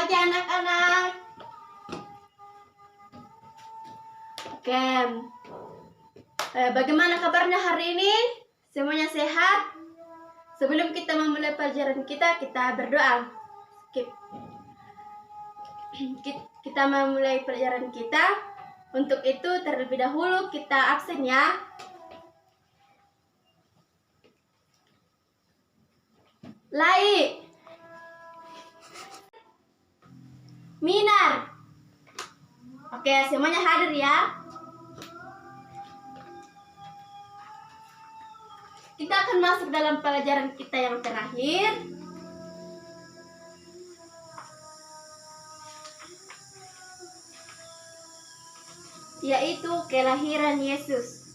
pagi anak-anak. Oke, bagaimana kabarnya hari ini? Semuanya sehat? Sebelum kita memulai pelajaran kita berdoa. Kita memulai pelajaran kita. Untuk itu terlebih dahulu kita absen ya. Lai, Minar. Oke, semuanya hadir ya. Kita akan masuk dalam pelajaran kita yang terakhir. Yaitu kelahiran Yesus.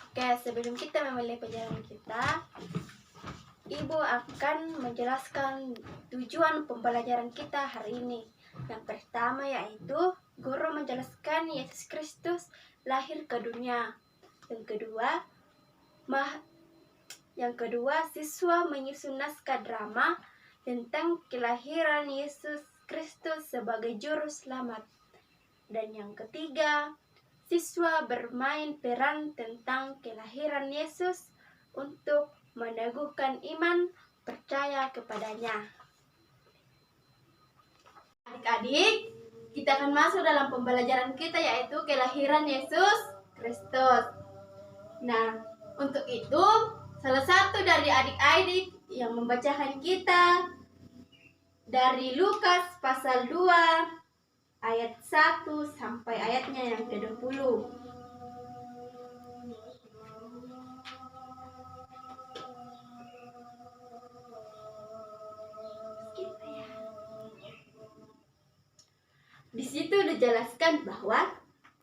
Oke, sebelum kita memulai pelajaran kita, Ibu akan menjelaskan tujuan pembelajaran kita hari ini. Yang pertama yaitu guru menjelaskan Yesus Kristus lahir ke dunia. Yang kedua, siswa menyusun naskah drama tentang kelahiran Yesus Kristus sebagai juru selamat. Dan yang ketiga, siswa bermain peran tentang kelahiran Yesus untuk meneguhkan iman percaya kepadanya. Adik-adik, kita akan masuk dalam pembelajaran kita yaitu kelahiran Yesus Kristus. Nah, untuk itu salah satu dari adik-adik yang membacakan kita dari Lukas pasal 2 ayat 1 sampai ayatnya yang ke-20. Di situ dijelaskan bahwa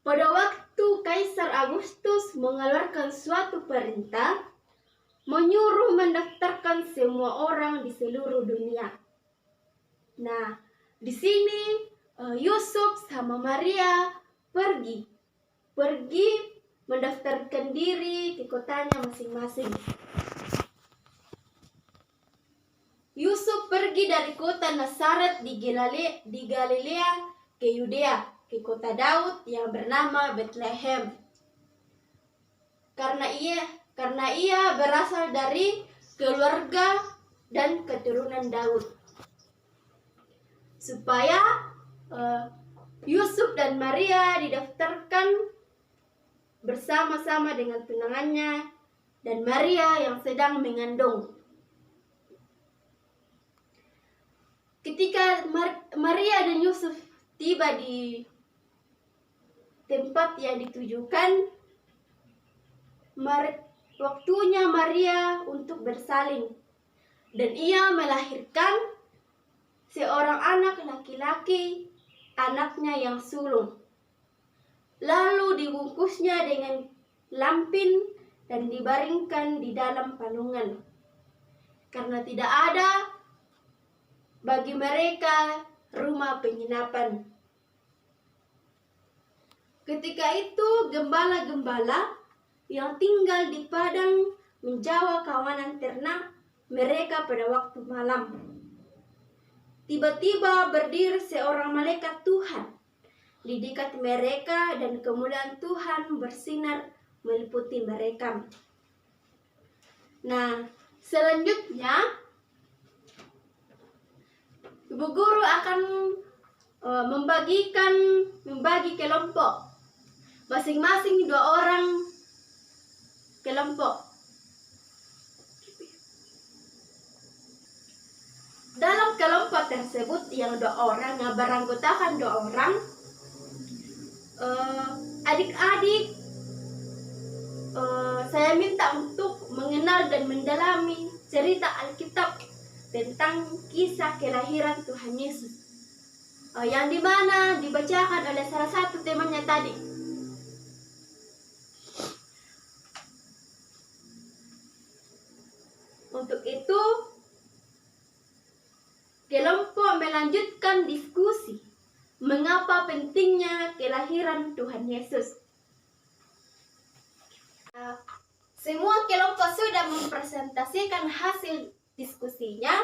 pada waktu Kaisar Agustus mengeluarkan suatu perintah menyuruh mendaftarkan semua orang di seluruh dunia. Nah, di sini Yusuf sama Maria pergi mendaftarkan diri ke kotanya masing-masing. Yusuf pergi dari kota Nazaret di Galilea ke Yudea, ke kota Daud yang bernama Bethlehem. Karena ia berasal dari keluarga dan keturunan Daud. Supaya Yusuf dan Maria didaftarkan bersama-sama dengan tunangannya dan Maria yang sedang mengandung. Ketika Maria dan Yusuf tiba di tempat yang ditujukan, waktunya Maria untuk bersalin, dan ia melahirkan seorang anak laki-laki, anaknya yang sulung. Lalu dibungkusnya dengan lampin dan dibaringkan di dalam palungan, karena tidak ada bagi mereka rumah penginapan. Ketika itu gembala-gembala yang tinggal di padang menjaga kawanan ternak mereka pada waktu malam. Tiba-tiba berdiri seorang malaikat Tuhan di dekat mereka dan kemuliaan Tuhan bersinar meliputi mereka. Nah, selanjutnya Ibu guru akan membagi kelompok. Masing-masing 2 orang kelompok. Dalam kelompok tersebut yang 2 orang yang beranggotakan 2 orang, adik-adik saya minta untuk mengenal dan mendalami cerita Alkitab tentang kisah kelahiran Tuhan Yesus, yang dimana dibacakan oleh salah satu temannya tadi. Untuk itu, kelompok melanjutkan diskusi mengapa pentingnya kelahiran Tuhan Yesus. semua kelompok sudah mempresentasikan hasil diskusinya.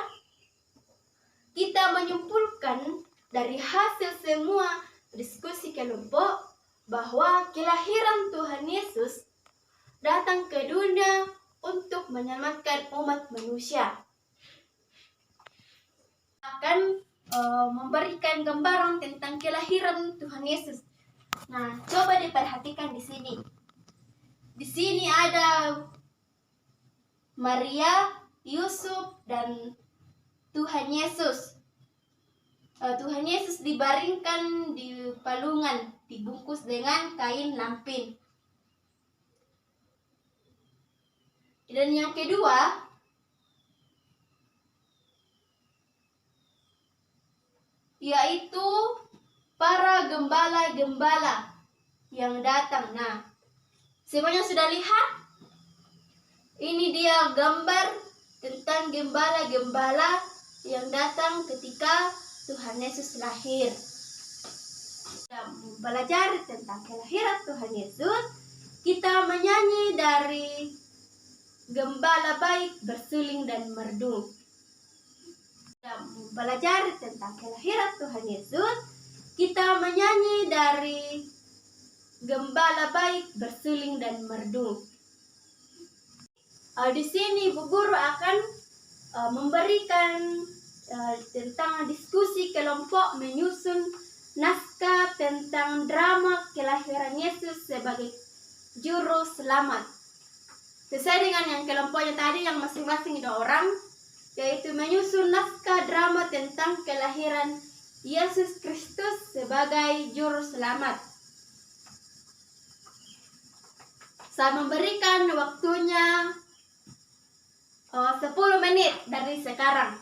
Kita menyimpulkan dari hasil semua diskusi kelompok bahwa kelahiran Tuhan Yesus datang ke dunia untuk menyelamatkan umat manusia. Akan memberikan gambaran tentang kelahiran Tuhan Yesus. Nah, coba diperhatikan di sini. Di sini ada Maria, Yusuf, dan Tuhan Yesus. Tuhan Yesus dibaringkan di palungan, dibungkus dengan kain lampin. Dan yang kedua, yaitu para gembala-gembala yang datang. Nah, semuanya sudah lihat? Ini dia gambar tentang gembala-gembala yang datang ketika Tuhan Yesus lahir. Kita belajar tentang kelahiran Tuhan Yesus. Kita menyanyi dari Gembala Baik Bersuling dan Merdu. Kita belajar tentang kelahiran Tuhan Yesus. Kita menyanyi dari Gembala Baik Bersuling dan Merdu. Di sini Bu Guru akan memberikan tentang diskusi kelompok menyusun naskah tentang drama kelahiran Yesus sebagai juru selamat. Sesuai dengan yang kelompoknya tadi yang masing-masing ada orang, yaitu menyusun naskah drama tentang kelahiran Yesus Kristus sebagai juru selamat. Saya memberikan waktunya 10 menit dari sekarang.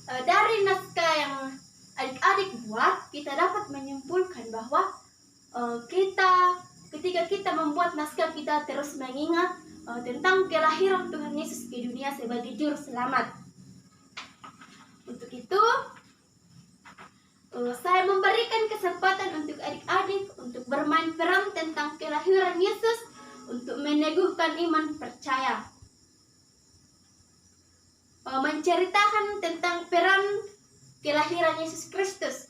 Dari naskah yang adik-adik buat, kita dapat menyimpulkan bahwa ketika kita membuat naskah, kita terus mengingat tentang kelahiran Tuhan Yesus ke dunia sebagai juru selamat. Untuk itu, saya memberikan kesempatan untuk adik-adik untuk bermain peran tentang kelahiran Yesus untuk meneguhkan iman percaya. Menceritakan tentang peran kelahiran Yesus Kristus.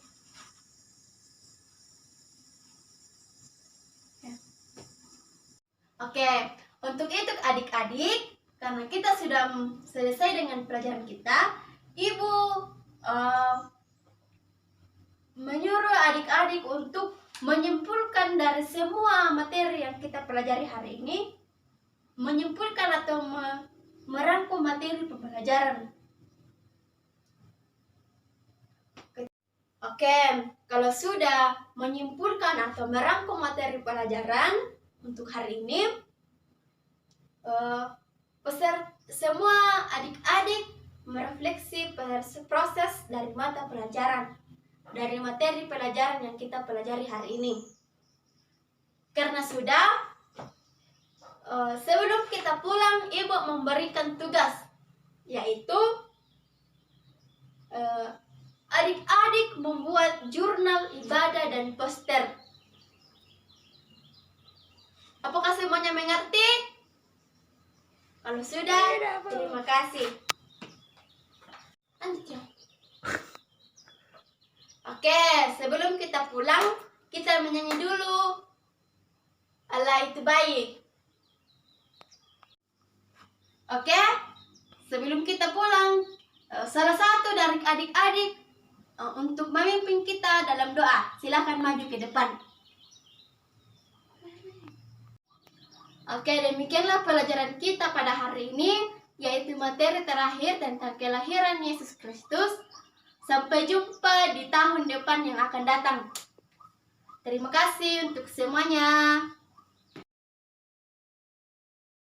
Oke, untuk itu adik-adik, karena kita sudah selesai dengan pelajaran kita, Ibu menyuruh adik-adik untuk menyimpulkan dari semua materi yang kita pelajari hari ini, menyimpulkan atau merangkum materi pembelajaran. Oke, kalau sudah menyimpulkan atau merangkum materi pelajaran untuk hari ini, semua adik-adik merefleksi proses dari mata pelajaran, dari materi pelajaran yang kita pelajari hari ini. Karena sudah, sebelum kita pulang, Ibu memberikan tugas, yaitu adik-adik membuat jurnal ibadah dan poster. Apakah semuanya mengerti? Kalau sudah, terima kasih. Lanjut. Oke, sebelum kita pulang, kita menyanyi dulu Allah itu baik. Oke, sebelum kita pulang, salah satu dari adik-adik untuk memimpin kita dalam doa, silakan maju ke depan. Oke, demikianlah pelajaran kita pada hari ini, yaitu materi terakhir tentang kelahiran Yesus Kristus. Sampai jumpa di tahun depan yang akan datang. Terima kasih untuk semuanya.